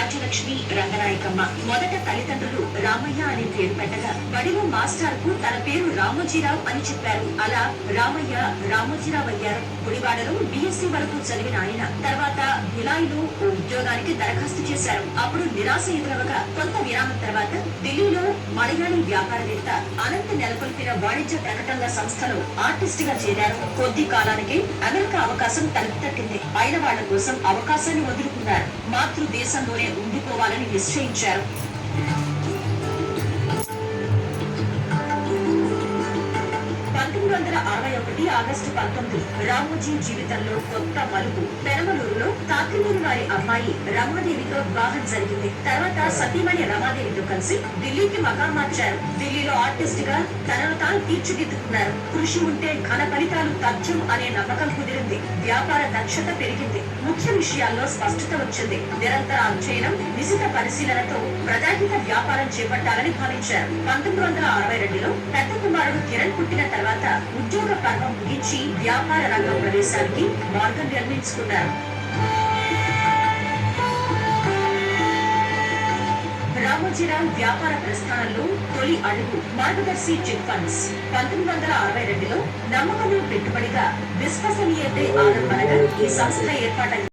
రాజ్యలక్ష్మి రంగనాయకమ్మ. మొదట తల్లిదండ్రులు రామయ్య అనే పేరు పెట్టగా బడిలో మాస్టర్ కు తన పేరు రామోజీరావు అని చెప్పారు. అలా రామయ్య రామోజీరావు అయ్యారు. గుడివాడలో బిఎస్సీ వరకు చదివిన ఆయన తర్వాత భిలాయిలో ఓ ఉద్యోగానికి దరఖాస్తు చేశారు. అప్పుడు నిరాశ ఎదురవగా కొంత విరామం తర్వాత ఢిల్లీలో మలయాళీ వ్యాపారవేత్త అనంత్ నెలకొల్పిన వాణిజ్య ప్రకటనల సంస్థలో ఆర్టిస్ట్ గా చేరారు. కొద్ది కాలానికి అమెరికా అవకాశం తలుపు తట్టింది. అయిన వాళ్ల కోసం అవకాశాన్ని వదులుకున్నారు. మాతృదేశంలోనే ఉండిపోవాలని నిశ్చయించారు. 1961 ఆగస్టు 19 రామోజీ జీవితంలో కొత్త మలుపు. పెనమలూరులో తాతినేని వారి అమ్మాయి రమాదేవితో వివాహం జరిగింది. తర్వాత సతీమణి రమాదేవితో కలిసి ఢిల్లీకి మకాం మార్చారు. ఢిల్లీలో ఆర్టిస్ట్ గా తనను తాను తీర్చిదిద్దుకున్నారు. కృషి ఉంటే ఘన ఫలితాలు తథ్యం అనే నమ్మకం కుదిరింది. వ్యాపార దక్షత పెరిగింది. ముఖ్య విషయాల్లో స్పష్టత వచ్చింది. నిరంతర అధ్యయనం, నిశిత పరిశీలనతో ప్రజాహిత వ్యాపారం చేపట్టాలని భావించారు. 1962లో పెద్ద కుమారుడు కిరణ్ పుట్టిన తర్వాత ఉద్యోగ పర్వం ముగించి వ్యాపార రంగం ప్రవేశానికి మార్గం నిర్మించుకున్నారు. రామోజీరావు వ్యాపార ప్రస్థానంలో తొలి అడుగు మార్గదర్శి చిట్ ఫండ్స్. 1962లో నమ్మకమే పెట్టుబడిగా విశ్వసనీయతే ఆలంబనగా ఈ సంస్థ ఏర్పాటైంది.